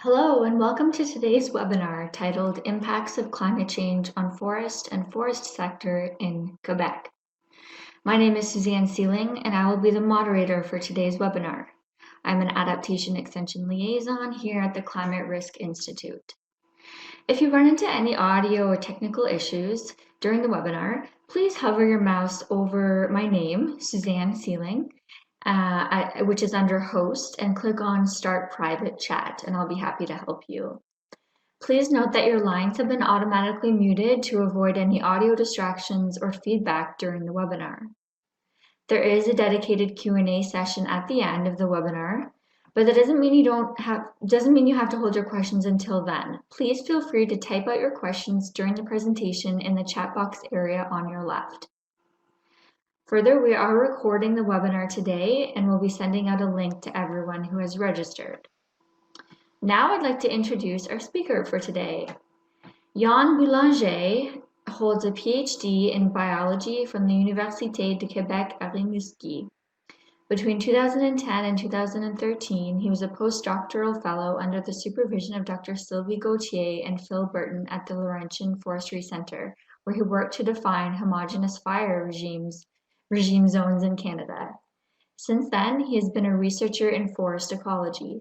Hello and welcome to today's webinar titled Impacts of Climate Change on Forest and Forest Sector in Quebec. My name is Suzanne Sealing and I will be the moderator for today's webinar. I'm an Adaptation Extension Liaison here at the Climate Risk Institute. If you run into any audio or technical issues during the webinar, please hover your mouse over my name, Suzanne Sealing, which is under host, and click on start private chat and I'll be happy to help you. Please note that your lines have been automatically muted to avoid any audio distractions or feedback during the webinar. There is a dedicated Q&A session at the end of the webinar, but that doesn't mean you have to hold your questions until then. Please feel free to type out your questions during the presentation in the chat box area on your left. Further, we are recording the webinar today and we'll be sending out a link to everyone who has registered. Now I'd like to introduce our speaker for today. Jan Boulanger holds a PhD in biology from the Université de Québec à Rimouski. Between 2010 and 2013, he was a postdoctoral fellow under the supervision of Dr. Sylvie Gauthier and Phil Burton at the Laurentian Forestry Centre, where he worked to define homogeneous fire regime zones in Canada. Since then, he has been a researcher in forest ecology.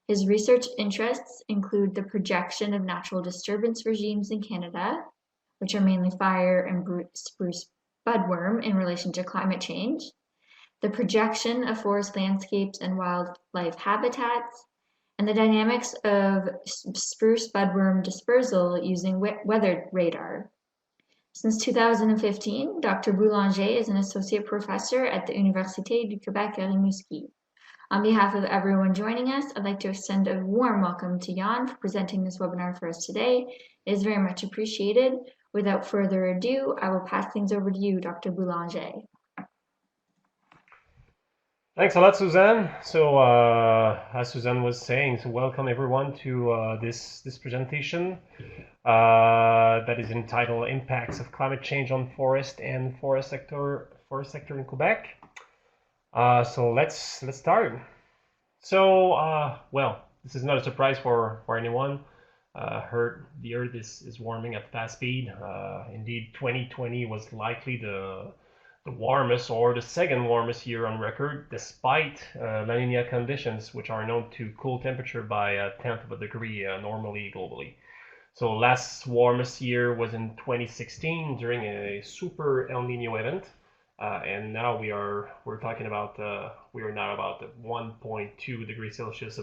His research interests include the projection of natural disturbance regimes in Canada, which are mainly fire and spruce budworm in relation to climate change, the projection of forest landscapes and wildlife habitats, and the dynamics of spruce budworm dispersal using weather radar. Since 2015, Dr. Boulanger is an associate professor at the Université du Québec à Rimouski. On behalf of everyone joining us, I'd like to extend a warm welcome to Jan for presenting this webinar for us today. It is very much appreciated. Without further ado, I will pass things over to you, Dr. Boulanger. Thanks a lot, Suzanne. So, as Suzanne was saying, so welcome everyone to this presentation that is entitled "Impacts of Climate Change on Forest and Forest Sector in Quebec." So let's start. So, well, this is not a surprise for anyone. The Earth is warming at fast speed. Indeed, 2020 was likely the warmest or the second warmest year on record, despite La Nina conditions, which are known to cool temperature by a tenth of a degree normally globally. So last warmest year was in 2016 during a super El Nino event, and now we're talking about we are now about 1.2 degrees Celsius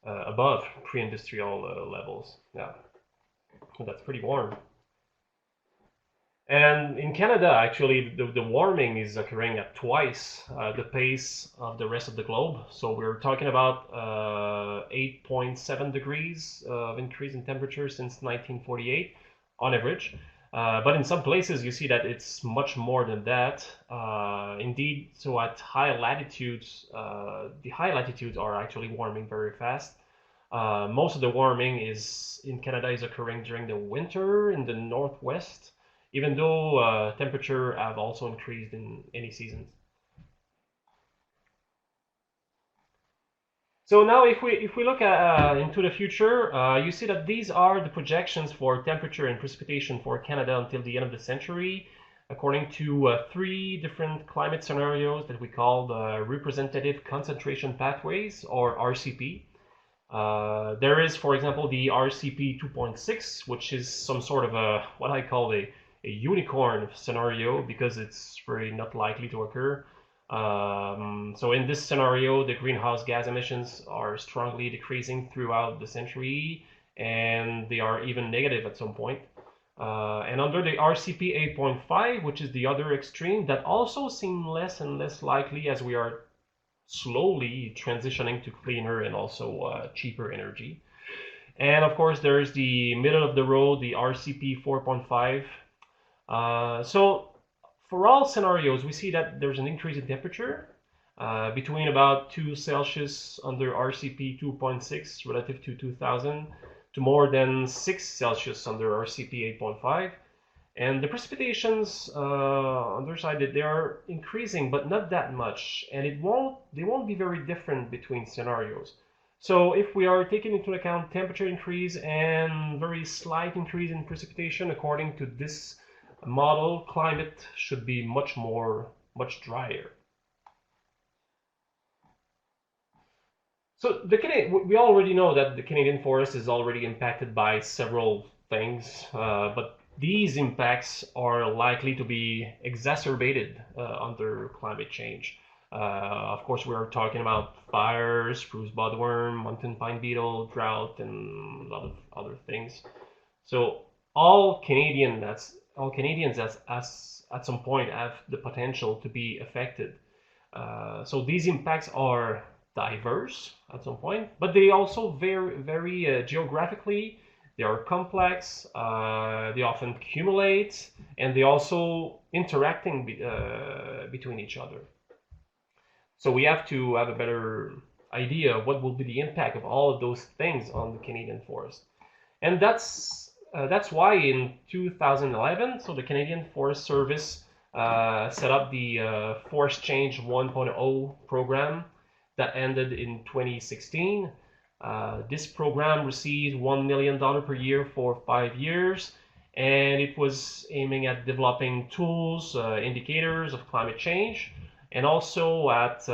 above pre-industrial levels. Yeah, so that's pretty warm. And in Canada, actually, the warming is occurring at twice the pace of the rest of the globe. So we're talking about 8.7 degrees of increase in temperature since 1948 on average. But in some places, you see that it's much more than that. Indeed, so at high latitudes, the high latitudes are actually warming very fast. Most of the warming in Canada is occurring during the winter in the northwest, even though temperature have also increased in any seasons. So now if we look into the future, you see that these are the projections for temperature and precipitation for Canada until the end of the century, according to three different climate scenarios that we call the representative concentration pathways, or RCP. There is, for example, the RCP 2.6, which is some sort of what I call a unicorn scenario, because it's very not likely to occur. So in this scenario, the greenhouse gas emissions are strongly decreasing throughout the century, and they are even negative at some point. And under the RCP 8.5, which is the other extreme, that also seems less and less likely as we are slowly transitioning to cleaner and also cheaper energy. And of course, there's the middle of the road, the RCP 4.5. So for all scenarios, we see that there's an increase in temperature between about 2 Celsius under RCP 2.6 relative to 2000 to more than 6 Celsius under RCP 8.5. And the precipitations on their side, they are increasing, but not that much. And they won't be very different between scenarios. So if we are taking into account temperature increase and very slight increase in precipitation, according to this model, climate should be much drier. So we already know that the Canadian forest is already impacted by several things, but these impacts are likely to be exacerbated under climate change. Of course, we are talking about fires, spruce budworm, mountain pine beetle, drought, and a lot of other things. So all Canadians as at some point have the potential to be affected. So these impacts are diverse at some point, but they also vary geographically. They are complex. They often accumulate, and they also interacting between each other. So we have to have a better idea of what will be the impact of all of those things on the Canadian forest. And that's why in 2011, so the Canadian Forest Service set up the Forest Change 1.0 program that ended in 2016. This program received $1 million per year for 5 years, and it was aiming at developing tools, indicators of climate change, and also at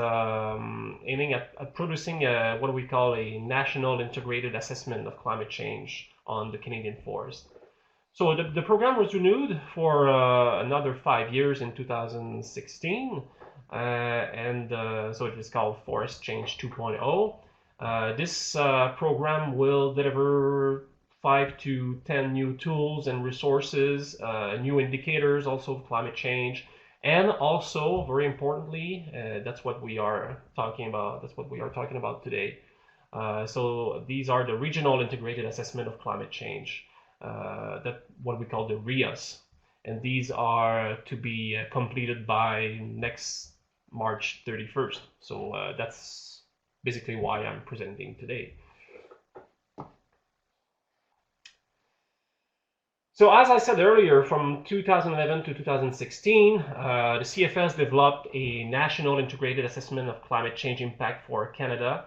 aiming at producing what we call a national integrated assessment of climate change on the Canadian forest. So the program was renewed for another 5 years in 2016, so it is called Forest Change 2.0. This program will deliver 5 to 10 new tools and resources, new indicators also of climate change, and also, very importantly, that's what we are talking about. That's what we are talking about today. So these are the regional integrated assessment of climate change, that what we call the Rias, and these are to be completed by next March 31st. So that's basically why I'm presenting today. So as I said earlier, from 2011 to 2016, the CFS developed a national integrated assessment of climate change impact for Canada,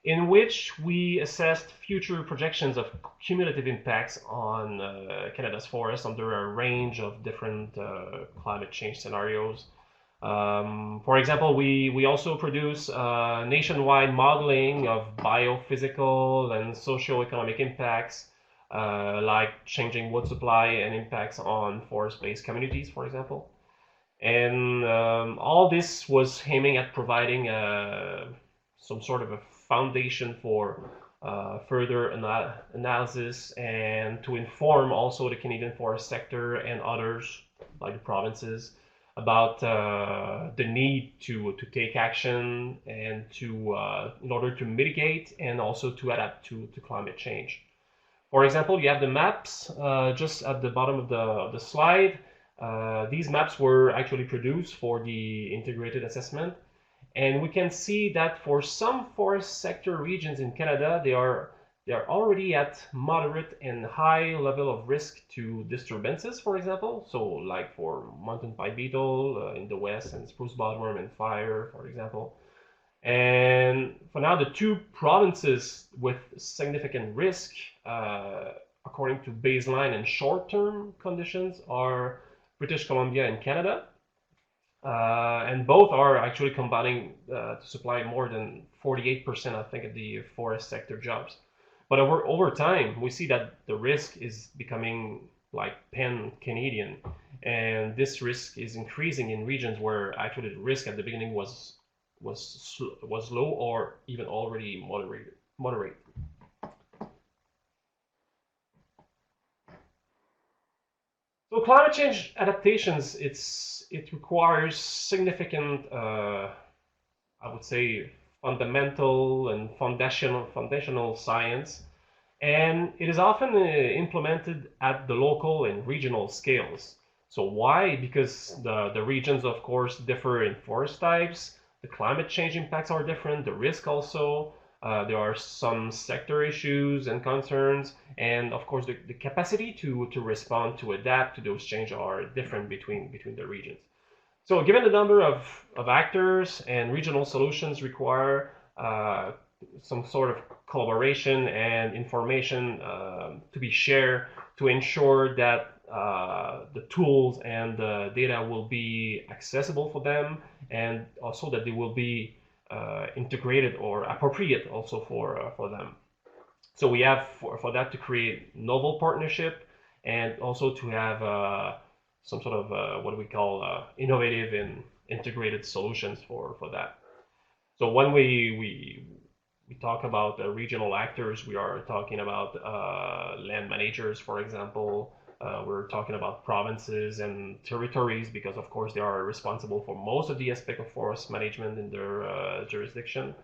in which we assessed future projections of cumulative impacts on Canada's forests under a range of different climate change scenarios. For example, we also produce nationwide modeling of biophysical and socioeconomic impacts, like changing wood supply and impacts on forest-based communities, for example. And all this was aiming at providing some sort of a foundation for further analysis and to inform also the Canadian forest sector and others, like the provinces, about the need to take action and to in order to mitigate and also to adapt to climate change. For example, you have the maps just at the bottom of the slide. These maps were actually produced for the integrated assessment. And we can see that for some forest sector regions in Canada, they are already at moderate and high level of risk to disturbances, for example. So like for mountain pine beetle in the west and spruce budworm and fire, for example. And for now, the two provinces with significant risk, according to baseline and short-term conditions, are British Columbia and Canada. And both are actually combining to supply more than 48%, I think, of the forest sector jobs. But over time, we see that the risk is becoming like pan-Canadian, and this risk is increasing in regions where actually the risk at the beginning was low or even already moderate. So climate change adaptations, it requires significant, I would say, fundamental and foundational science, and it is often implemented at the local and regional scales. So why? Because the regions, of course, differ in forest types, the climate change impacts are different, the risk also, there are some sector issues and concerns, and of course the capacity to respond, to adapt to those changes are different between the regions. So given the number of actors and regional solutions require some sort of collaboration and information to be shared to ensure that the tools and the data will be accessible for them, and also that they will be integrated or appropriate also for them. So we have for that to create novel partnership, and also to have some sort of what we call innovative and integrated solutions for that. So when we talk about regional actors, we are talking about land managers, for example. We're talking about provinces and territories, because of course they are responsible for most of the aspect of forest management in their jurisdiction.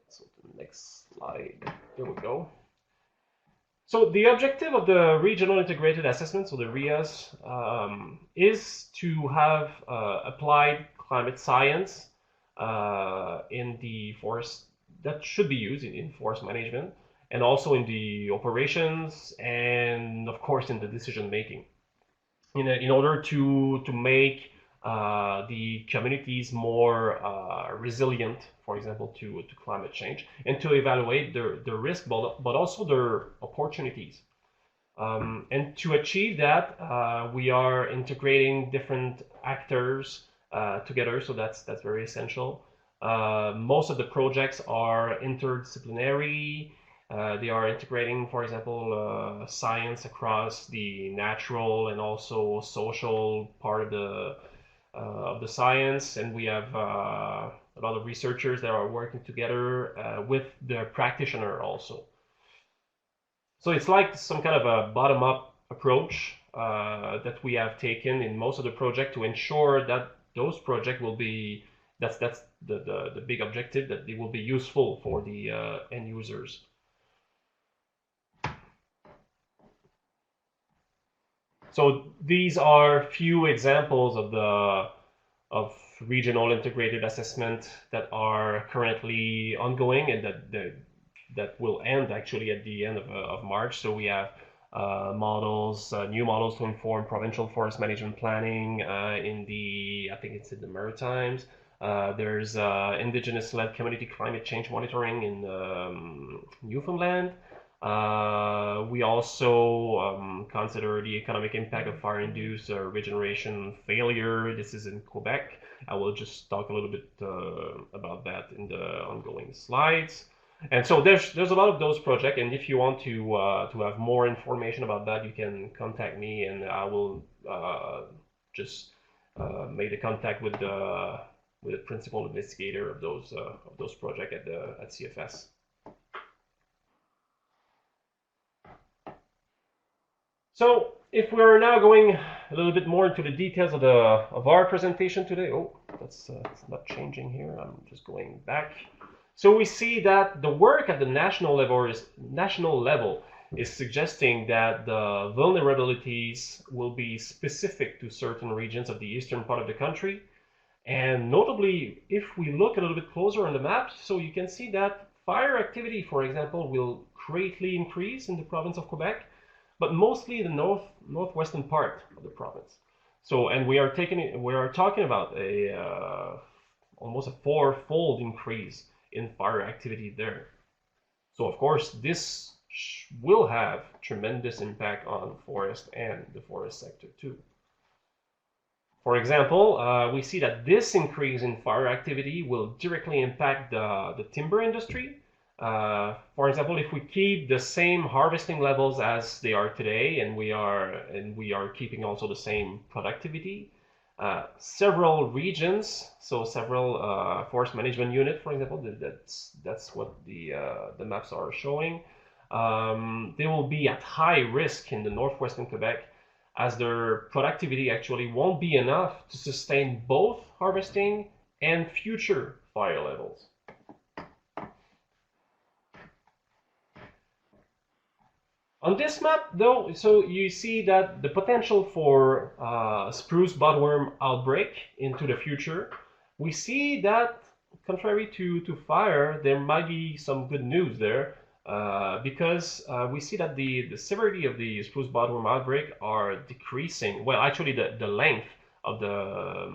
So the next slide, there we go. So the objective of the Regional Integrated Assessment, so the Rias, is to have applied climate science in the forest that should be used in forest management, and also in the operations, and of course in the decision making, in order to make the communities more resilient, for example, to climate change, and to evaluate their risk, but also their opportunities. And to achieve that, we are integrating different actors together, so that's very essential. Most of the projects are interdisciplinary. They are integrating, for example, science across the natural and also social part of the science, and we have a lot of researchers that are working together with the practitioner also. So it's like some kind of a bottom-up approach that we have taken in most of the project to ensure that those projects will be, that's the big objective, that they will be useful for the end users. So these are few examples of regional integrated assessment that are currently ongoing, and that will end actually at the end of March. So we have models, new models to inform provincial forest management planning in the, I think it's in the Maritimes. There's indigenous-led community climate change monitoring in Newfoundland. We also consider the economic impact of fire-induced regeneration failure. This is in Quebec. I will just talk a little bit about that in the ongoing slides. And so there's a lot of those projects, and if you want to have more information about that, you can contact me, and I will just make the contact with the principal investigator of those projects at CFS. So if we're now going a little bit more into the details of our presentation today, oh, that's not changing here. I'm just going back. So we see that the work at the national level is suggesting that the vulnerabilities will be specific to certain regions of the eastern part of the country. And notably, if we look a little bit closer on the map, so you can see that fire activity, for example, will greatly increase in the province of Quebec, but mostly the northwestern part of the province. So, and we are talking about almost a four-fold increase in fire activity there. So of course, this will have tremendous impact on forest and the forest sector too. For example, we see that this increase in fire activity will directly impact the timber industry. For example, if we keep the same harvesting levels as they are today, and we are keeping also the same productivity, several regions, so several forest management units, for example, that's what the maps are showing. They will be at high risk in the northwestern Quebec, as their productivity actually won't be enough to sustain both harvesting and future fire levels. On this map, though, so you see that the potential for spruce budworm outbreak into the future, we see that, contrary to fire, there might be some good news there, because we see that the severity of the spruce budworm outbreak are decreasing. Well, actually, the length of the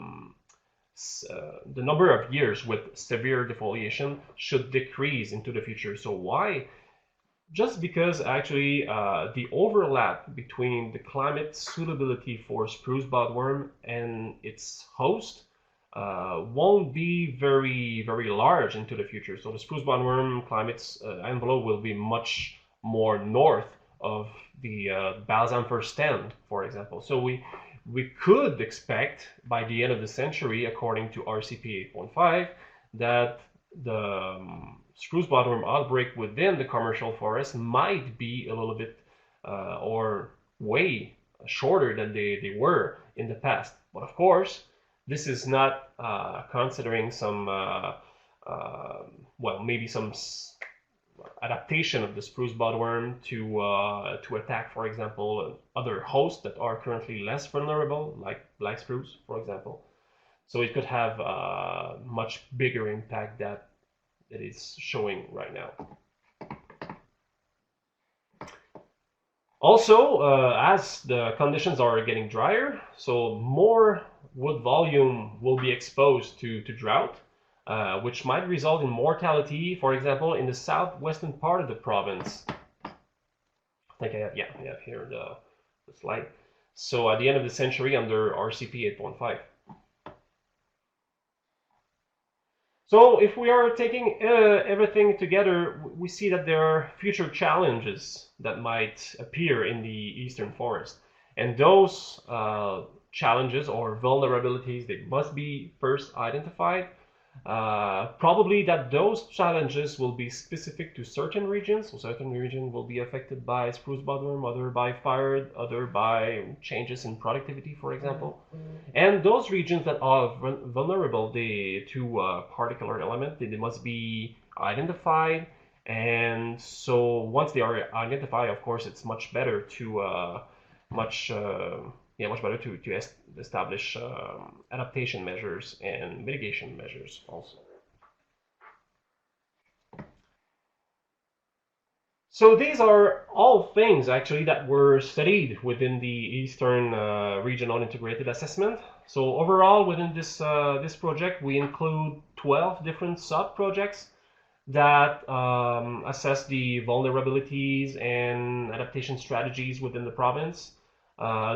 the number of years with severe defoliation should decrease into the future. So why? Just because actually the overlap between the climate suitability for spruce bottleworm and its host won't be very large into the future. So the spruce bottleworm climate's envelope will be much more north of the balsam fir stand, for example. So we could expect by the end of the century, according to RCP 8.5, that the spruce bottleworm outbreak within the commercial forest might be a little bit or way shorter than they were in the past. But of course, this is not considering some, well, maybe some adaptation of the spruce bottleworm to attack, for example, other hosts that are currently less vulnerable, like black spruce, for example. So it could have a much bigger impact that it is showing right now. Also, as the conditions are getting drier, so more wood volume will be exposed to drought, which might result in mortality, for example, in the southwestern part of the province. I think I have, yeah, here the slide. So at the end of the century under RCP 8.5. So if we are taking everything together, we see that there are future challenges that might appear in the eastern forest. And those challenges or vulnerabilities, they must be first identified. Probably that those challenges will be specific to certain regions. So certain regions will be affected by spruce bottleworm, other by fire, other by changes in productivity, for example. And those regions that are vulnerable to a particular element, they must be identified. And so once they are identified, of course, it's much better to much better to establish adaptation measures and mitigation measures also. So these are all things actually that were studied within the Eastern Regional Integrated Assessment. So overall within this project we include 12 different sub-projects that assess the vulnerabilities and adaptation strategies within the province.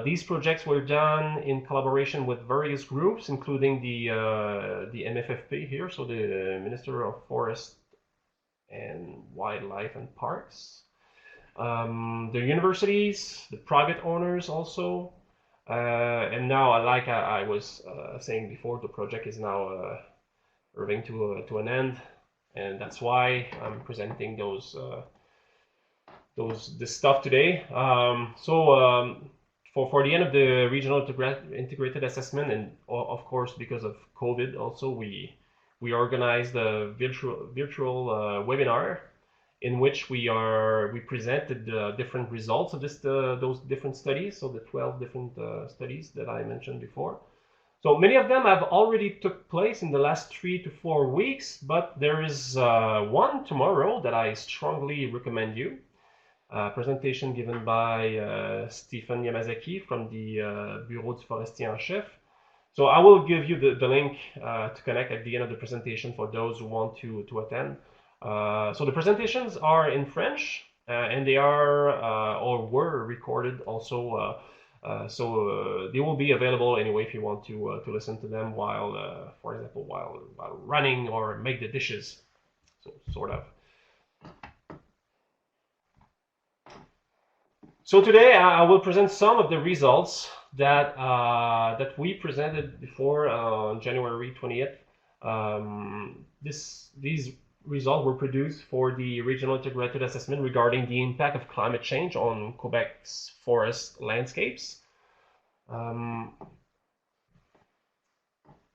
These projects were done in collaboration with various groups, including the MFFP here, so the Minister of Forest and Wildlife and Parks, the universities, the private owners also, and now, like I was saying before, the project is now arriving to an end, and that's why I'm presenting this stuff today. For the end of the regional integrated assessment, and of course because of COVID also, we organized a virtual webinar in which we presented the different results of those different studies, so the 12 different studies that I mentioned before. So many of them have already took place in the last 3 to 4 weeks, but there is one tomorrow that I strongly recommend you. Presentation given by Stephen Yamazaki from the Bureau du Forestier en Chef. So I will give you the link to connect at the end of the presentation for those who want to attend. So the presentations are in French and they are or were recorded also. So they will be available anyway if you want to listen to them while, for example, while running or make the dishes. So sort of. So today I will present some of the results that that we presented before on January 20th. These results were produced for the Regional Integrated Assessment regarding the impact of climate change on Quebec's forest landscapes.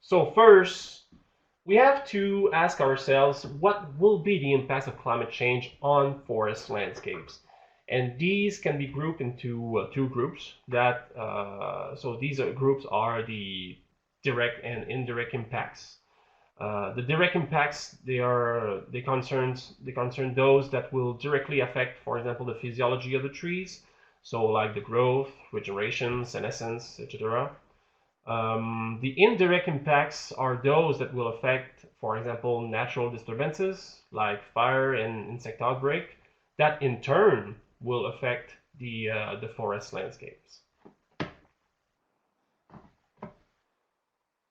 So first, we have to ask ourselves what will be the impacts of climate change on forest landscapes. And these can be grouped into 2 groups. So these groups are the direct and indirect impacts. The direct impacts, they concern those that will directly affect, for example, the physiology of the trees. So like the growth, regeneration, senescence, etc. The indirect impacts are those that will affect, for example, natural disturbances like fire and insect outbreak, that in turn will affect the forest landscapes.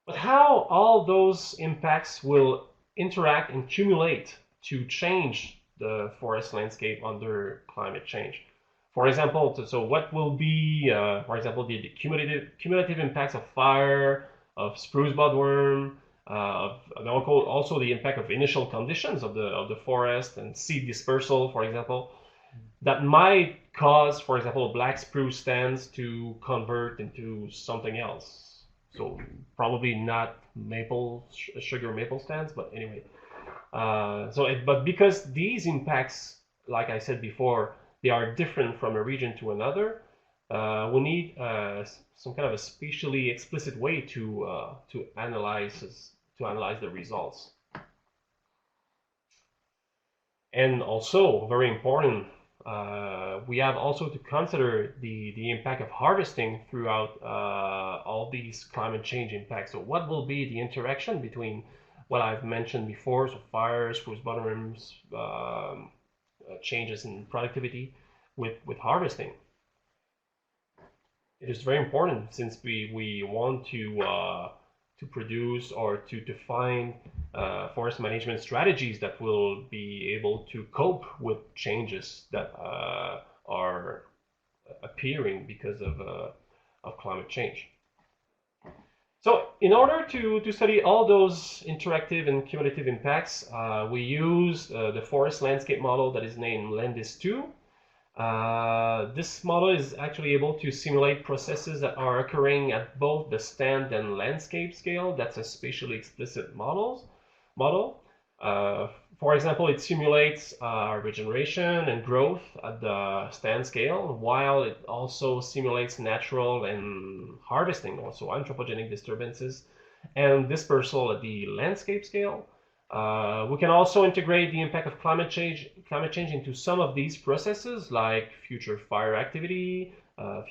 But how all those impacts will interact and accumulate to change the forest landscape under climate change? For example, so what will be, for example, the cumulative impacts of fire, of spruce budworm, also the impact of initial conditions of the forest and seed dispersal, for example, that might cause, for example, black spruce stands to convert into something else. So probably not sugar maple stands, but anyway. But because these impacts, like I said before, they are different from a region to another, we need some kind of a spatially explicit way to analyze the results. And also, very important, we have also to consider the impact of harvesting throughout all these climate change impacts. So what will be the interaction between what I've mentioned before, so fires, spruce budworms, changes in productivity with harvesting? It is very important since we want to produce or to define forest management strategies that will be able to cope with changes that are appearing because of climate change. So in order to study all those interactive and cumulative impacts, we use the forest landscape model that is named LANDIS2. This model is actually able to simulate processes that are occurring at both the stand and landscape scale. That's a spatially explicit model. For example, it simulates regeneration and growth at the stand scale, while it also simulates natural and harvesting, also anthropogenic disturbances, and dispersal at the landscape scale. We can also integrate the impact of climate change into some of these processes, like future fire activity,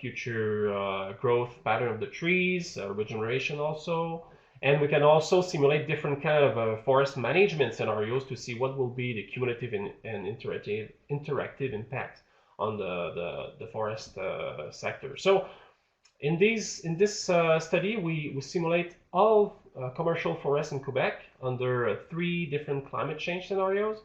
future growth pattern of the trees, regeneration also. And we can also simulate different kind of forest management scenarios to see what will be the cumulative and interactive impact on the forest sector. So in this study, we simulate all commercial forests in Quebec under 3 different climate change scenarios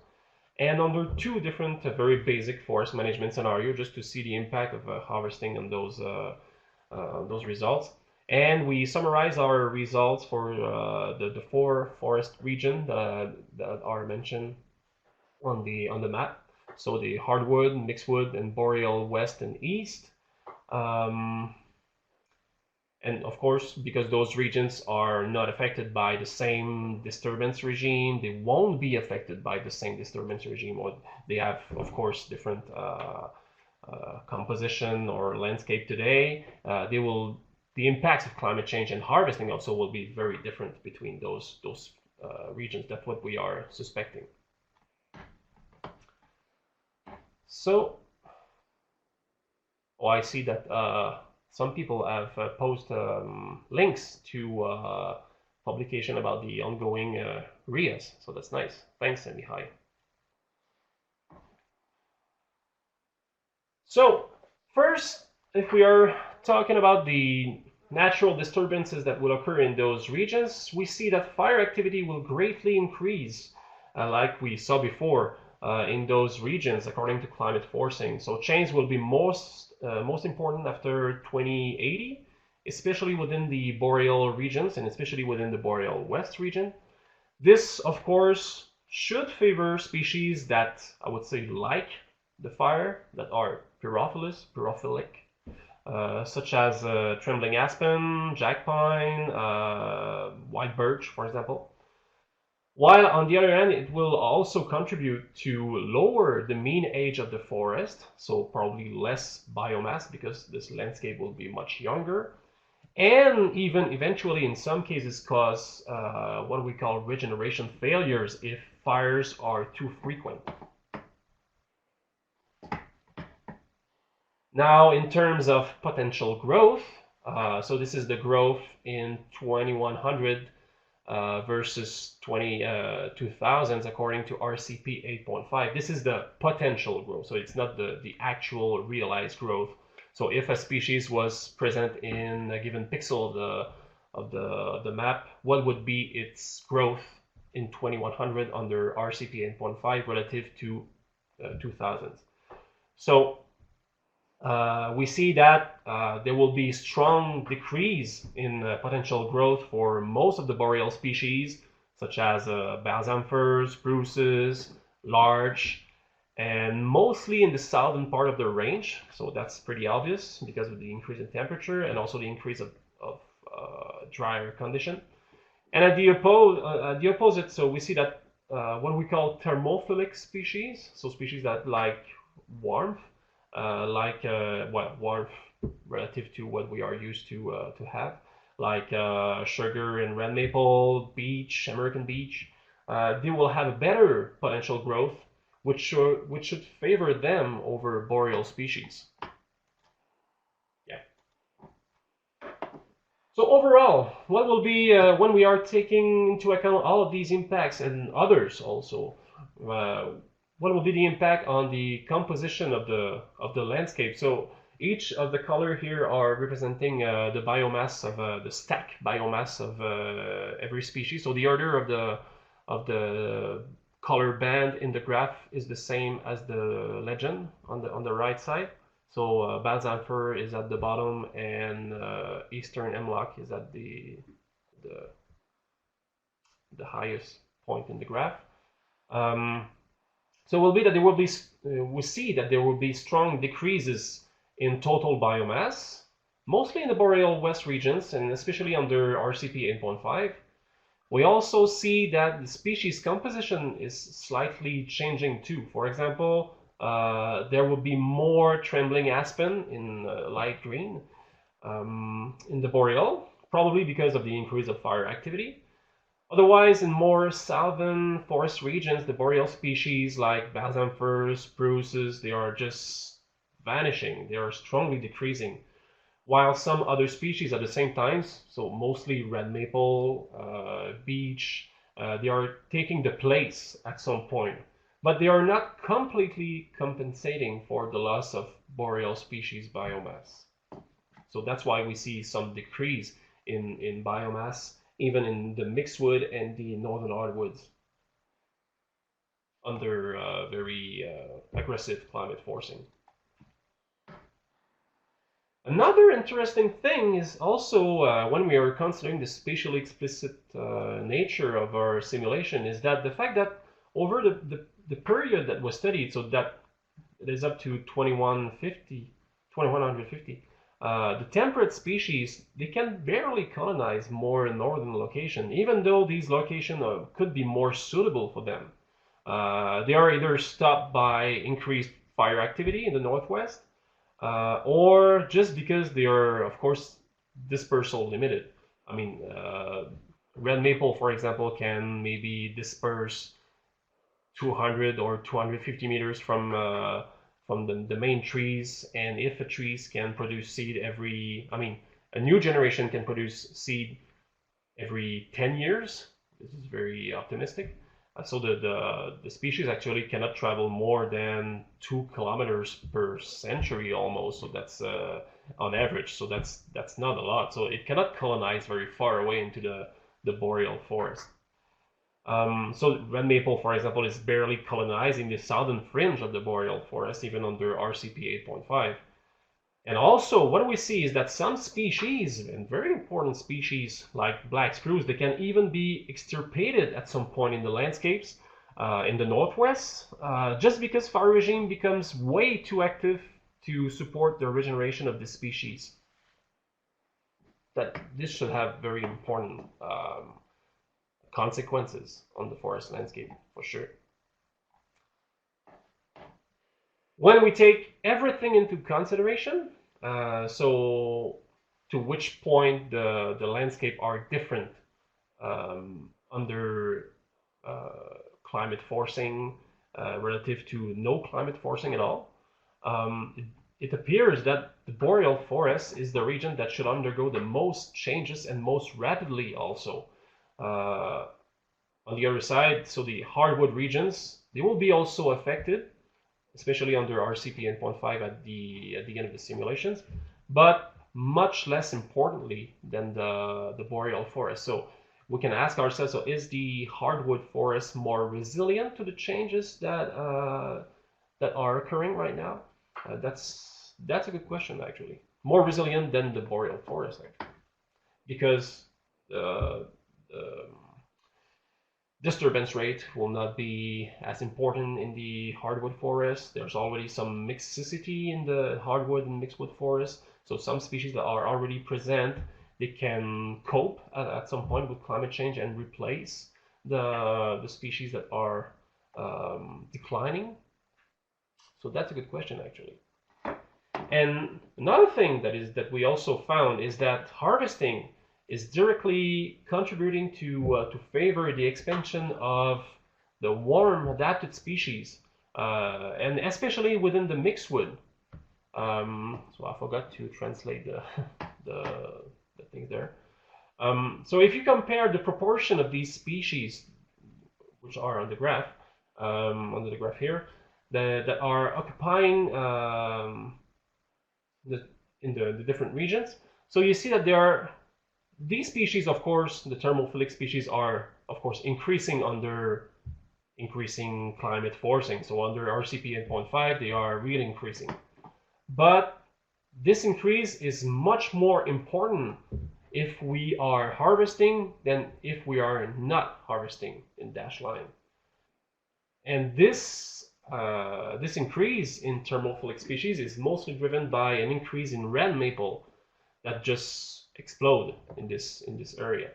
and under 2 different very basic forest management scenarios, just to see the impact of harvesting on those results. And we summarize our results for the 4 forest regions that are mentioned on the map. So the hardwood, mixedwood, and boreal west and east. And of course, because those regions are not affected by the same disturbance regime, they won't be affected by the same disturbance regime, or they have, of course, different composition or landscape today. The impacts of climate change and harvesting also will be very different between those regions. That's what we are suspecting. So, I see that some people have posted links to publication about the ongoing Rias, so that's nice. Thanks, Mihai. So first, if we are talking about the natural disturbances that will occur in those regions, we see that fire activity will greatly increase, like we saw before, in those regions according to climate forcing. So change will be most important after 2080, especially within the boreal regions and especially within the boreal west region. This, of course, should favor species that I would say like the fire, that are pyrophilic, such as trembling aspen, jack pine, white birch, for example. While on the other hand, it will also contribute to lower the mean age of the forest, so probably less biomass because this landscape will be much younger, and even eventually in some cases cause what we call regeneration failures if fires are too frequent. Now, in terms of potential growth, So this is the growth in 2100 versus 2000s according to RCP 8.5. This is the potential growth, so it's not the actual realized growth. So if a species was present in a given pixel of the map, what would be its growth in 2100 under RCP 8.5 relative to 2000s? So we see that there will be strong decrease in potential growth for most of the boreal species, such as balsam firs, spruces, larch, and mostly in the southern part of the range. So that's pretty obvious because of the increase in temperature and also the increase of drier condition. And at the opposite, so we see that what we call thermophilic species, so species that like warmth, warmth relative to what we are used to have, like sugar and red maple, beech, American beech, they will have a better potential growth, which should favor them over boreal species. Yeah. So overall, what will be when we are taking into account all of these impacts and others also? What will be the impact on the composition of the landscape? So each of the color here are representing the biomass of the stack biomass of every species. So the order of the color band in the graph is the same as the legend on the right side. So balsam fir is at the bottom, and eastern hemlock is at the highest point in the graph. So will be that there will be we see that there will be strong decreases in total biomass, mostly in the boreal west regions, and especially under RCP 8.5. We also see that the species composition is slightly changing too. For example, there will be more trembling aspen in light green in the boreal, probably because of the increase of fire activity. Otherwise, in more southern forest regions, the boreal species like balsam firs, spruces, they are just vanishing. They are strongly decreasing. While some other species at the same time, so mostly red maple, beech, they are taking the place at some point. But they are not completely compensating for the loss of boreal species biomass. So that's why we see some decrease in biomass, even in the mixedwood and the northern hardwoods under very aggressive climate forcing. Another interesting thing is also when we are considering the spatially explicit nature of our simulation is that the fact that over the period that was studied, so that it is up to 2150, the temperate species, they can barely colonize more northern location, even though these locations could be more suitable for them. They are either stopped by increased fire activity in the northwest, or just because they are, of course, dispersal limited. I mean, red maple, for example, can maybe disperse 200 or 250 meters from the main trees, and if a trees can produce seed a new generation can produce seed every 10 years. This is very optimistic. So the species actually cannot travel more than 2 kilometers per century almost. So that's on average. So that's not a lot. So it cannot colonize very far away into the boreal forest. So red maple, for example, is barely colonizing the southern fringe of the boreal forest, even under RCP 8.5. And also, what we see is that some species, and very important species like black spruce, they can even be extirpated at some point in the landscapes in the northwest, just because fire regime becomes way too active to support the regeneration of this species. That this should have very important consequences on the forest landscape, for sure. When we take everything into consideration, so to which point the landscape are different under climate forcing relative to no climate forcing at all, it appears that the boreal forest is the region that should undergo the most changes and most rapidly also. On the other side, so the hardwood regions, they will be also affected, especially under RCP N.5 at the end of the simulations, but much less importantly than the boreal forest. So we can ask ourselves, so is the hardwood forest more resilient to the changes that that are occurring right now? That's a good question, actually. More resilient than the boreal forest, actually, because the disturbance rate will not be as important in the hardwood forest. There's already some mixicity in the hardwood and mixedwood forest. So some species that are already present, they can cope at some point with climate change and replace the species that are declining. So that's a good question, actually. And another thing that we also found is that harvesting is directly contributing to favor the expansion of the warm adapted species, and especially within the mixedwood. So I forgot to translate the things there. So if you compare the proportion of these species, which are on the graph, under the graph here, that are occupying in the different regions, so you see that there are these species, of course, the thermophilic species are, of course, increasing under increasing climate forcing. So under RCP 8.5, they are really increasing. But this increase is much more important if we are harvesting than if we are not harvesting in dashed line. And this increase in thermophilic species is mostly driven by an increase in red maple that just explode in this area.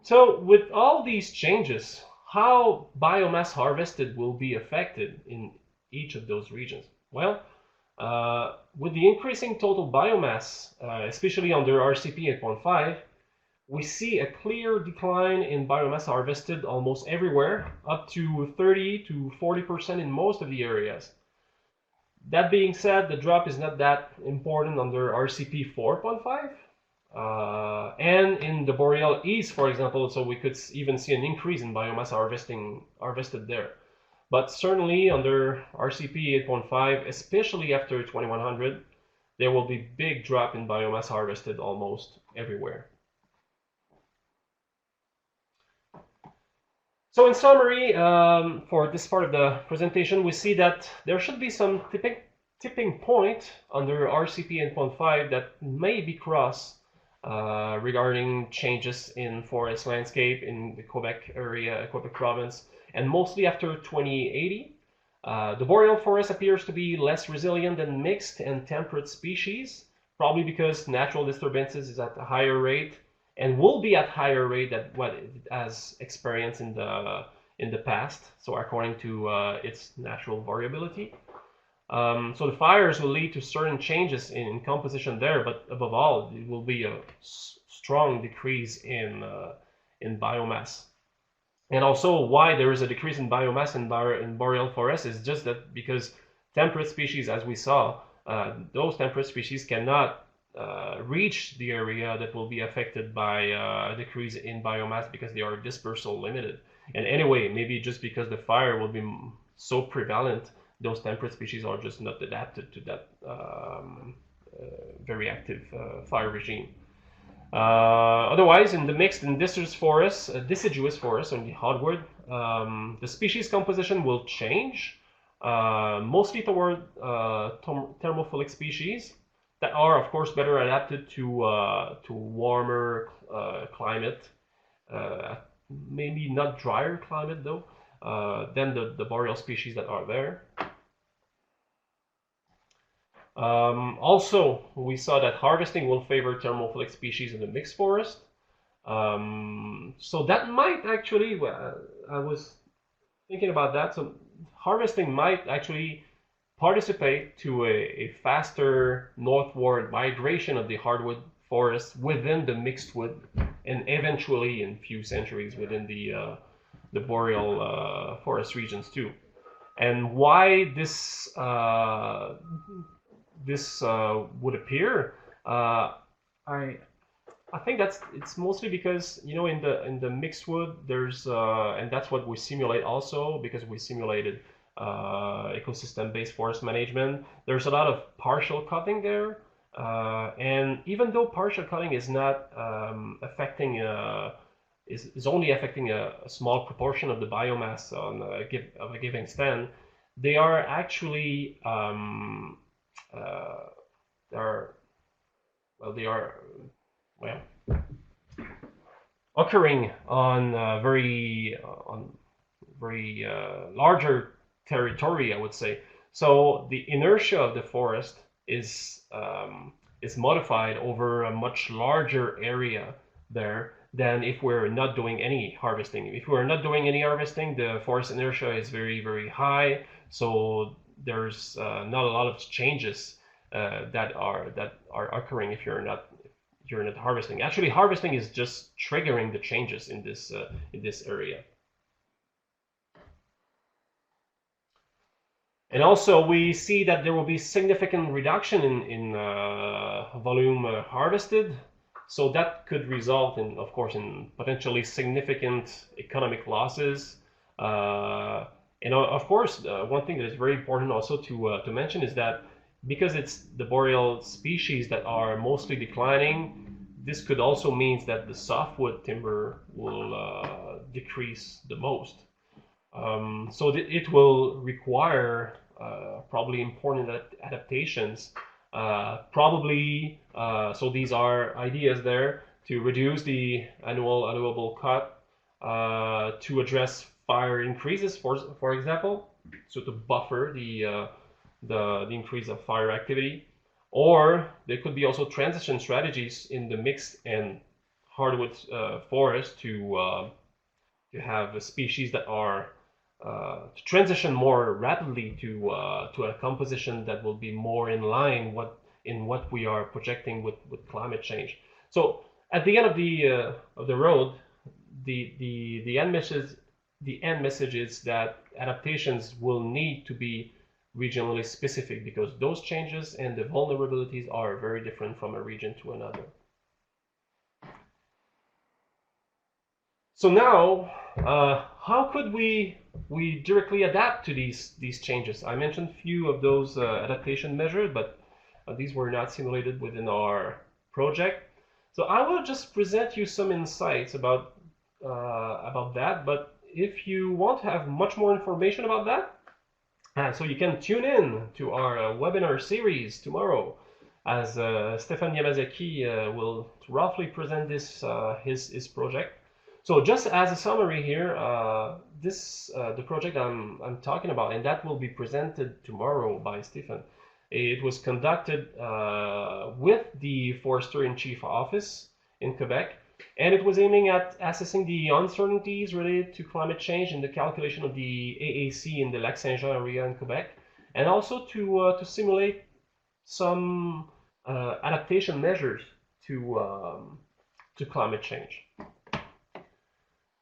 So with all these changes, how biomass harvested will be affected in each of those regions? Well, with the increasing total biomass, especially under RCP 8.5, we see a clear decline in biomass harvested almost everywhere, up to 30 to 40% in most of the areas. That being said, the drop is not that important under RCP 4.5. And in the boreal east, for example, so we could even see an increase in biomass harvested there. But certainly under RCP 8.5, especially after 2100, there will be big drop in biomass harvested almost everywhere. So in summary, for this part of the presentation, we see that there should be some tipping point under RCP 8.5 that may be crossed regarding changes in forest landscape in the Quebec area, Quebec province, and mostly after 2080. The boreal forest appears to be less resilient than mixed and temperate species, probably because natural disturbances is at a higher rate and will be at higher rate than what it has experienced in the past. So according to its natural variability. So the fires will lead to certain changes in composition there, but above all, it will be a strong decrease in biomass. And also, why there is a decrease in biomass in boreal forest is just that because temperate species, as we saw, those temperate species cannot reach the area that will be affected by a decrease in biomass because they are dispersal limited. And anyway, maybe just because the fire will be so prevalent, those temperate species are just not adapted to that very active fire regime. Otherwise, in the mixed and deciduous forests on the hardwood, the species composition will change, mostly toward thermophilic species that are, of course, better adapted to warmer climate, maybe not drier climate though, than the boreal species that are there. Also, we saw that harvesting will favor thermophilic species in the mixed forest. So that might actually, I was thinking about that, so harvesting might actually participate to a faster northward migration of the hardwood forests within the mixed wood, and eventually in few centuries within the boreal forest regions too. And why this would appear, I think it's mostly because, you know, in the mixed wood there's and that's what we simulate also, because we simulated ecosystem-based forest management. There's a lot of partial cutting there, and even though partial cutting is not affecting is only affecting a small proportion of the biomass on of a given stand, they are actually are they are well occurring on very larger territory, I would say. So the inertia of the forest is modified over a much larger area there than if we're not doing any harvesting. If we're not doing any harvesting, the forest inertia is very high, so there's not a lot of changes that are occurring if you're not harvesting. Actually, harvesting is just triggering the changes in this area. And also, we see that there will be significant reduction in volume harvested. So that could result in, of course, in potentially significant economic losses. And of course, one thing that is very important also to mention is that because it's the boreal species that are mostly declining, this could also mean that the softwood timber will decrease the most. So it will require probably important adaptations. So these are ideas there to reduce the annual allowable cut, to address fire increases, for example, so to buffer the increase of fire activity. Or there could be also transition strategies in the mixed and hardwood forest to have species that are to transition more rapidly to a composition that will be more in line what we are projecting with climate change. So at the end of the road, the end message is that adaptations will need to be regionally specific, because those changes and the vulnerabilities are very different from a region to another. So now, how could we directly adapt to these changes? I mentioned a few of those adaptation measures, but these were not simulated within our project. So I will just present you some insights about that. But if you want to have much more information about that, so you can tune in to our webinar series tomorrow, as Stefan Yamazaki will roughly present this his project. So just as a summary here, the project I'm talking about, and that will be presented tomorrow by Stefan. It was conducted with the Forester-in-Chief Office in Quebec, and it was aiming at assessing the uncertainties related to climate change in the calculation of the AAC in the Lac Saint-Jean area in Quebec, and also to simulate some adaptation measures to climate change.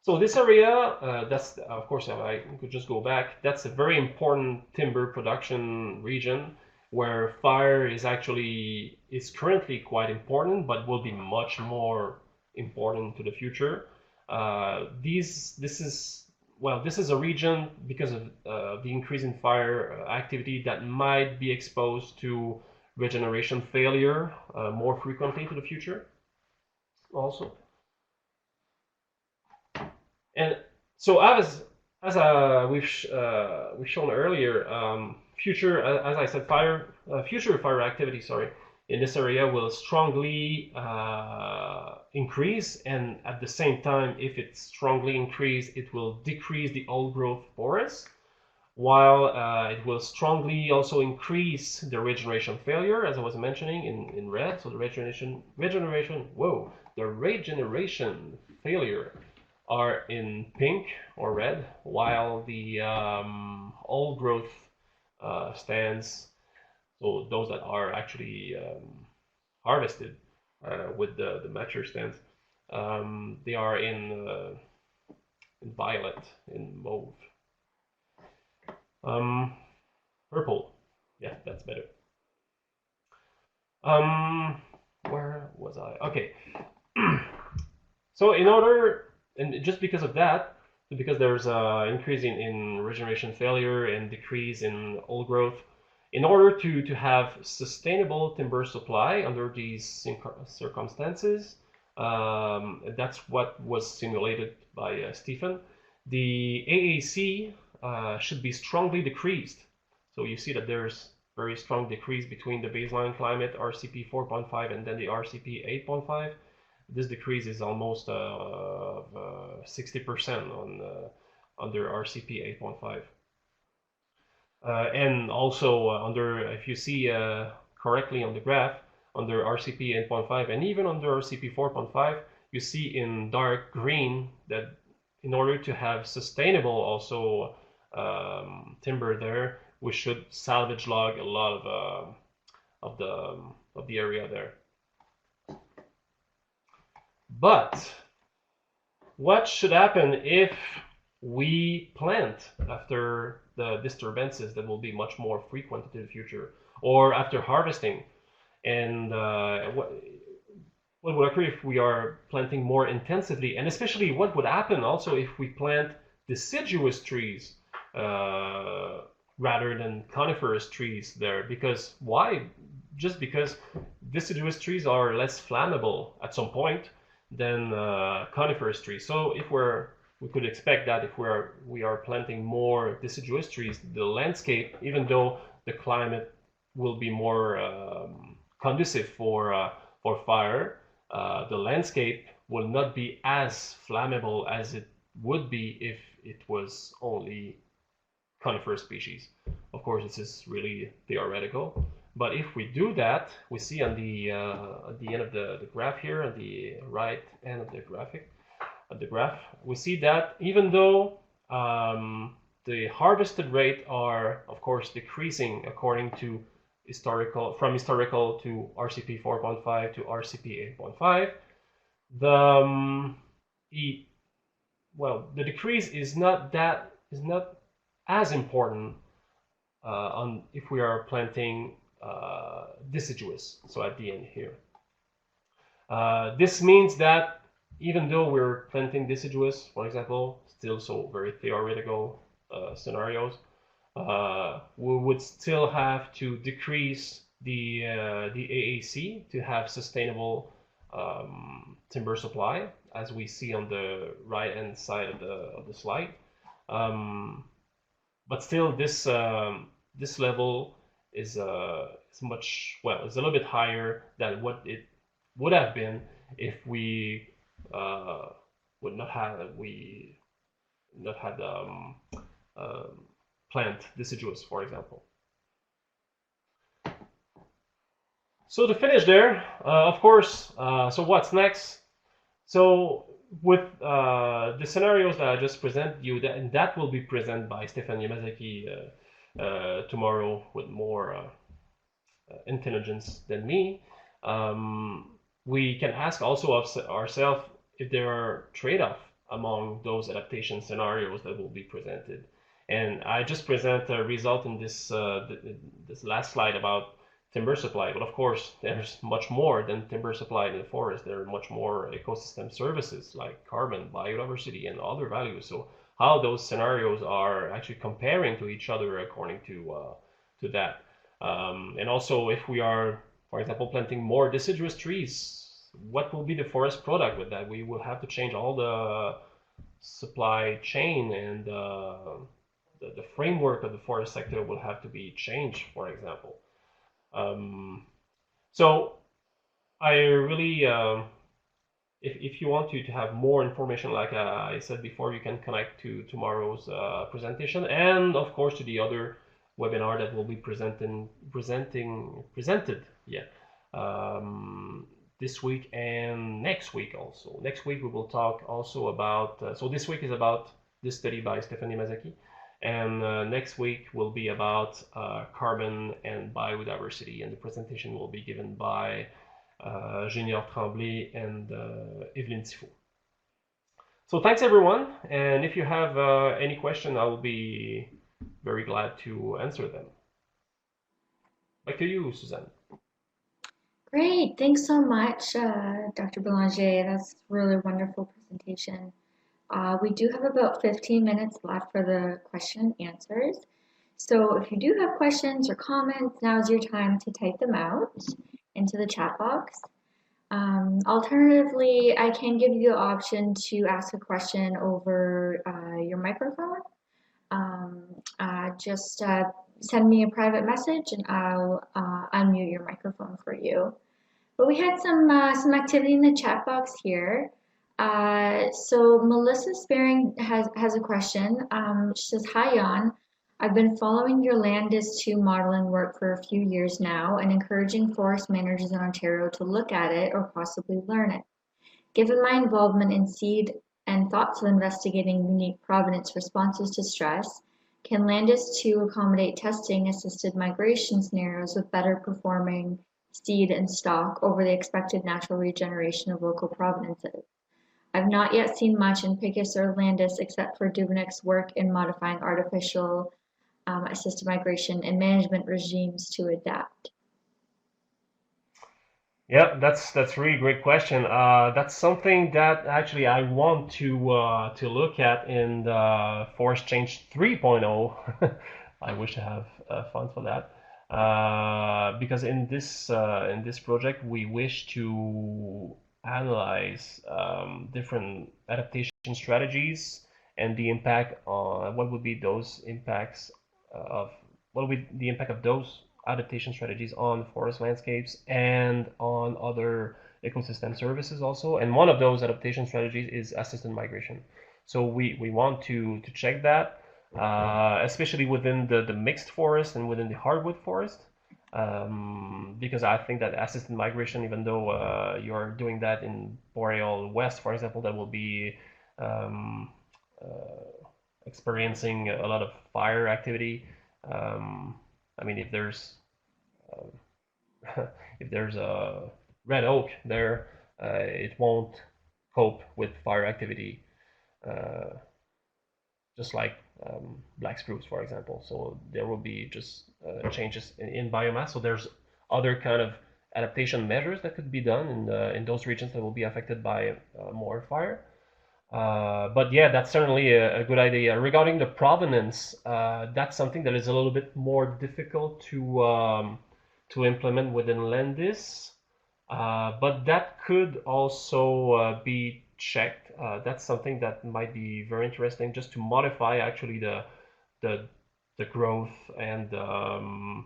So this area, that's, of course, I could just go back, that's a very important timber production region where fire is currently quite important, but will be much more important to the future. This is a region, because of the increase in fire activity, that might be exposed to regeneration failure more frequently to the future also. And so as we've shown earlier, as I said, future fire activity, in this area will strongly increase, and at the same time, if it strongly increase, it will decrease the old growth forests, while it will strongly also increase the regeneration failure, as I was mentioning in red. So the regeneration failure are in pink or red, while the old growth stands, so those that are actually harvested with the mature stands, they are in violet, in mauve. Purple. Yeah, that's better. Where was I? Okay. So in order, and just because of that, because there's an increase in regeneration failure and decrease in old growth, in order to have sustainable timber supply under these circumstances, that's what was simulated by Stephen. The AAC should be strongly decreased. So you see that there's very strong decrease between the baseline climate RCP 4.5 and then the RCP 8.5. This decrease is almost 60% on under RCP 8.5. And also under, if you see correctly on the graph, under RCP 8.5 and even under RCP 4.5, you see in dark green that in order to have sustainable also timber there, we should salvage log a lot of the area there. But what should happen if we plant after the disturbances that will be much more frequent in the future, or after harvesting? And what would occur if we are planting more intensively? And especially what would happen also if we plant deciduous trees rather than coniferous trees there? Because why? Just because deciduous trees are less flammable at some point than coniferous trees. So if we could expect that if we are planting more deciduous trees, the landscape, even though the climate will be more conducive for fire, the landscape will not be as flammable as it would be if it was only coniferous species. Of course, this is really theoretical. But if we do that, we see on the end of the graph here, on the right end of the graph, we see that even though the harvested rate are, of course, decreasing according to from historical to RCP 4.5 to RCP 8.5, the decrease is not as important if we are planting deciduous. So at the end here, this means that even though we're planting deciduous, for example, still so very theoretical scenarios, we would still have to decrease the AAC to have sustainable timber supply, as we see on the right hand side of the slide. But still, this level is much, well, it's a little bit higher than what it would have been if we would not have plant deciduous, for example. So to finish there, of course, so what's next? So with the scenarios that I just presented you, that will be presented by Stefan Yamazaki tomorrow with more intelligence than me. We can ask also ourselves if there are trade-offs among those adaptation scenarios that will be presented. And I just present a result in this last slide about timber supply, but of course there's much more than timber supply in the forest. There are much more ecosystem services like carbon, biodiversity, and other values. So how those scenarios are actually comparing to each other according to that. And also if we are, for example, planting more deciduous trees, what will be the forest product with that? We will have to change all the supply chain, and the framework of the forest sector will have to be changed, for example. So I really, if you want to have more information, like I said before, you can connect to tomorrow's presentation, and of course to the other webinar that will be presented this week and next week also. Next week we will talk also about, so this week is about this study by Stefan Yamazaki, and next week will be about carbon and biodiversity, and the presentation will be given by Junior Tremblay and Evelyn Tifo. So thanks everyone, and if you have any question, I will be very glad to answer them. Back to you, Suzanne. Great, thanks so much, Dr. Boulanger. That's a really wonderful presentation. We do have about 15 minutes left for the question and answers. So if you do have questions or comments, now is your time to type them out into the chat box. Alternatively, I can give you the option to ask a question over your microphone. Just send me a private message and I'll unmute your microphone for you. But we had some activity in the chat box here. So Melissa Sparing has a question. She says, "Hi Jan, I've been following your Landis 2 modeling work for a few years now and encouraging forest managers in Ontario to look at it or possibly learn it. Given my involvement in seed and thoughts of investigating unique provenance responses to stress, can Landis 2 accommodate testing assisted migration scenarios with better performing seed and stock over the expected natural regeneration of local provenances? I've not yet seen much in Picus or Landis except for Dubnik's work in modifying artificial assisted migration and management regimes to adapt." Yeah, that's really great question. That's something that actually I want to look at in the Forest Change 3.0. I wish to have funds for that. Because in this project we wish to analyze different adaptation strategies and the impact on what would be those impacts of what would be the impact of those adaptation strategies on forest landscapes and on other ecosystem services also. And one of those adaptation strategies is assisted migration. So we want to check that, especially within the mixed forest and within the hardwood forest. Because I think that assisted migration, even though you're doing that in Boreal West, for example, that will be experiencing a lot of fire activity. I mean, if there's if there's a red oak there, it won't cope with fire activity, just like black spruce, for example. So there will be just changes in biomass. So there's other kind of adaptation measures that could be done in those regions that will be affected by more fire. But yeah, that's certainly a good idea. Regarding the provenance, that's something that is a little bit more difficult to implement within Landis, but that could also be checked. That's something that might be very interesting, just to modify actually the growth and the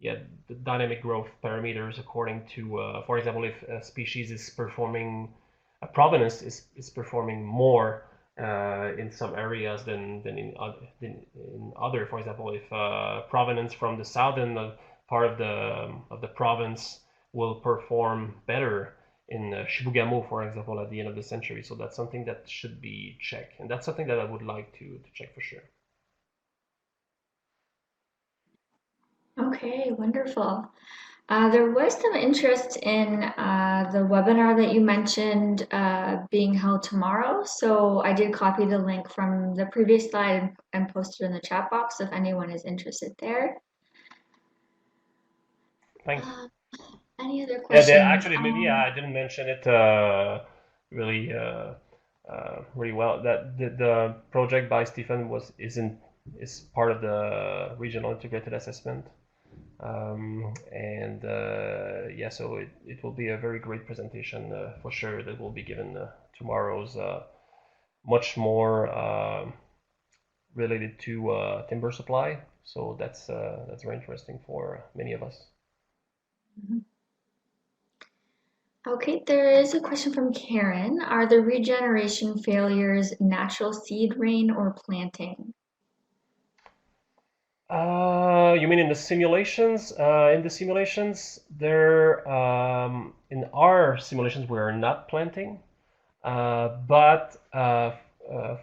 the dynamic growth parameters according to, for example, if a species is performing, a provenance is performing more in some areas than in other. For example, if provenance from the southern part of the province will perform better in Chibougamau, for example, at the end of the century. So that's something that should be checked, and that's something that I would like to check for sure. Okay, wonderful. There was some interest in the webinar that you mentioned being held tomorrow. So I did copy the link from the previous slide and posted in the chat box if anyone is interested there. Thanks. Any other questions? Yeah, actually, maybe I didn't mention it really really well. That the project by Stephen is part of the regional integrated assessment. And yeah, so it will be a very great presentation for sure that will be given tomorrow's, much more related to timber supply. So that's very interesting for many of us. Mm-hmm. Okay, there is a question from Karen. Are the regeneration failures natural seed rain or planting? You mean in the simulations? In the simulations, in our simulations we are not planting, but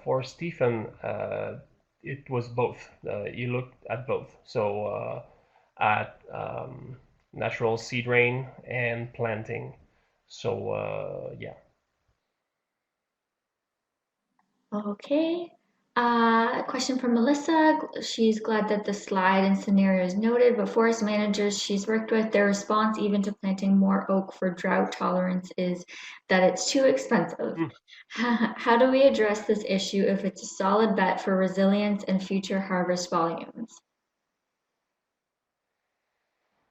for Stephen, it was both. You looked at both, so at natural seed rain and planting. So yeah. Okay. A question from Melissa. She's glad that the slide and scenario is noted, but forest managers she's worked with, their response even to planting more oak for drought tolerance is that it's too expensive. How do we address this issue if it's a solid bet for resilience and future harvest volumes?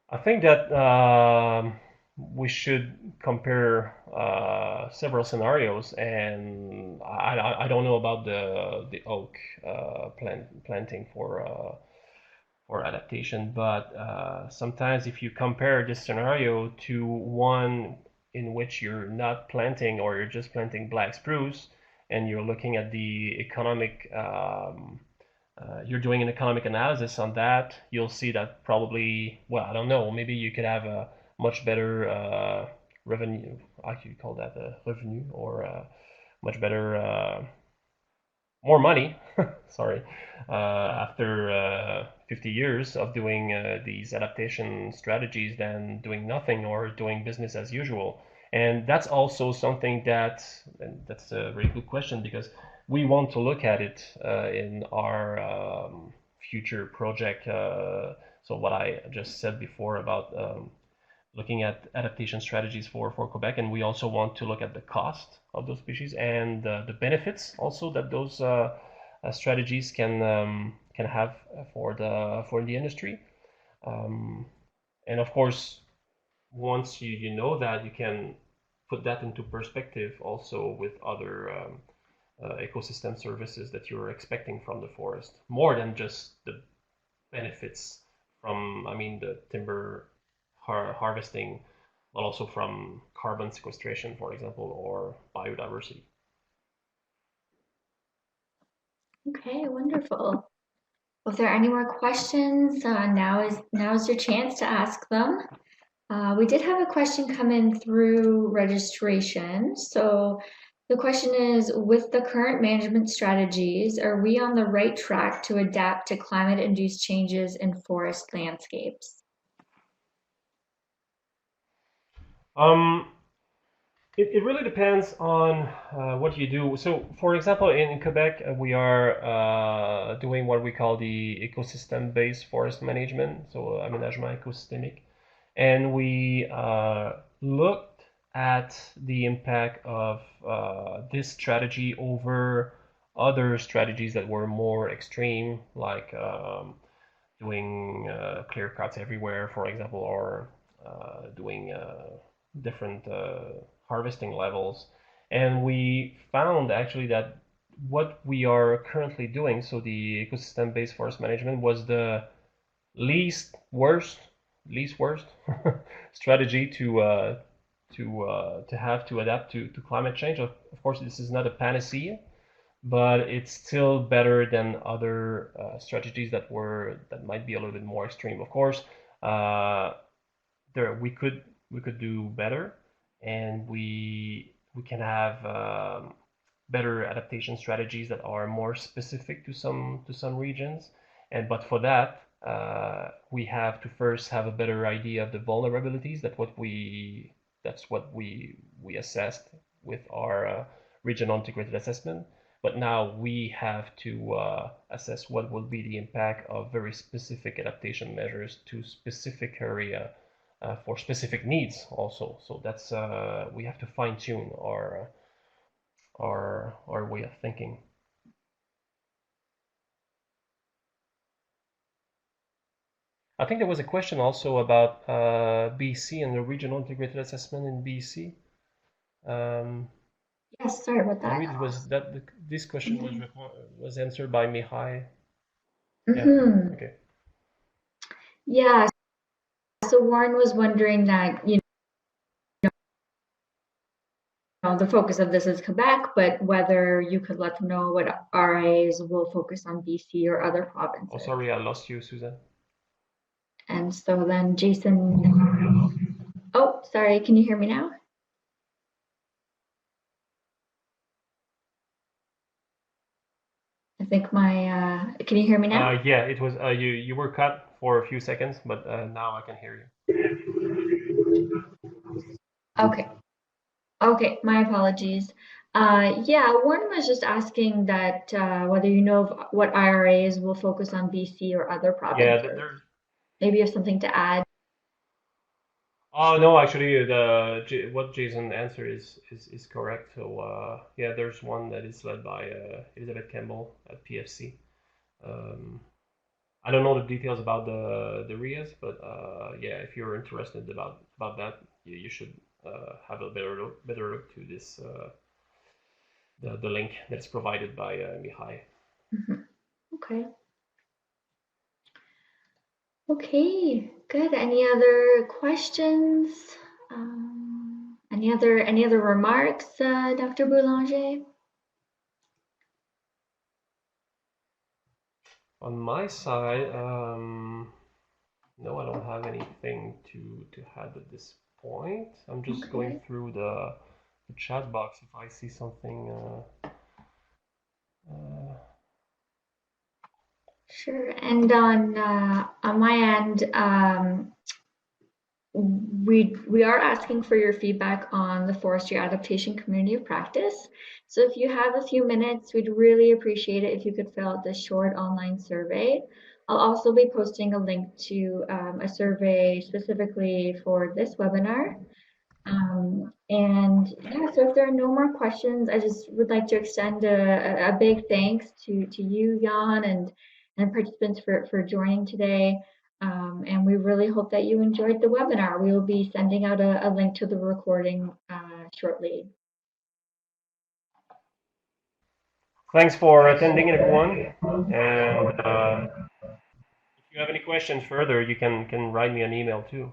I think that we should compare several scenarios, and I don't know about the oak planting for adaptation, but sometimes if you compare this scenario to one in which you're not planting or you're just planting black spruce, and you're looking at the economic you're doing an economic analysis on that, you'll see that probably, well, I don't know, maybe you could have a much better revenue, how do you call that, revenue, or much better, more money, sorry, after 50 years of doing these adaptation strategies than doing nothing or doing business as usual. And that's also something and that's a very good question, because we want to look at it in our future project. So what I just said before about looking at adaptation strategies for Quebec, and we also want to look at the cost of those species and the benefits also that those strategies can have for the industry. And of course, once you know that, you can put that into perspective also with other ecosystem services that you're expecting from the forest, more than just the benefits from, I mean, the timber harvesting, but also from carbon sequestration, for example, or biodiversity. Okay, wonderful. If there are any more questions, now is your chance to ask them. We did have a question come in through registration. So the question is, with the current management strategies, are we on the right track to adapt to climate-induced changes in forest landscapes? Um, it really depends on what you do. So, for example, in Quebec, we are doing what we call the ecosystem-based forest management, so aménagement écosystémique. And we looked at the impact of this strategy over other strategies that were more extreme, like doing clear cuts everywhere, for example, or doing different harvesting levels. And we found actually that what we are currently doing, so the ecosystem-based forest management, was the least worst strategy to have to adapt to climate change. Of course, this is not a panacea, but it's still better than other strategies that might be a little bit more extreme. Of course, there we could do better, and we can have better adaptation strategies that are more specific to some regions. But for that, we have to first have a better idea of the vulnerabilities. That's what we assessed with our regional integrated assessment. But now we have to assess what will be the impact of very specific adaptation measures to specific area for specific needs also. So that's we have to fine tune our way of thinking. I think there was a question also about BC and the regional integrated assessment in BC. Yes, sorry about I that. believe it was that this question was answered by Mihai. Yeah. Mm-hmm. Okay. Yeah, so Warren was wondering that, the focus of this is Quebec, but whether you could let them know what RIAs will focus on BC or other Oh, provinces. sorry, I lost you, Susan. And so then Jason, oh, sorry, can you hear me now? I think can you hear me now? Yeah, it was you were cut for a few seconds, but now I can hear you. Okay. Okay, my apologies. Yeah, Warren was just asking that whether you know of what IRAs will focus on BC or other Yeah, provinces. there's. Maybe you have something to add. Oh no, actually, what Jason answered is correct. So yeah, there's one that is led by Elizabeth Campbell at PFC. Um, I don't know the details about the Rias, but yeah, if you're interested about that, you should have a better look to this the link that's provided by Mihai. Mhm. Okay. Okay, good. Any other questions? Any other remarks, Dr. Boulanger? On my side, no, I don't have anything to add at this point. I'm just going Okay, through the chat box if I see something. Uh, sure. And on my end, we are asking for your feedback on the forestry adaptation community of practice. So if you have a few minutes, we'd really appreciate it if you could fill out this short online survey. I'll also be posting a link to a survey specifically for this webinar. And yeah, so if there are no more questions, I just would like to extend a big thanks to you, Jan, and participants for joining today. And we really hope that you enjoyed the webinar. We will be sending out a link to the recording shortly. Thanks for attending, everyone. And if you have any questions further, you can write me an email too.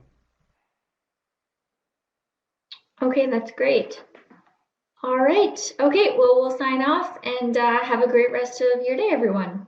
Okay, that's great. All right. Okay, well, we'll sign off and have a great rest of your day, everyone.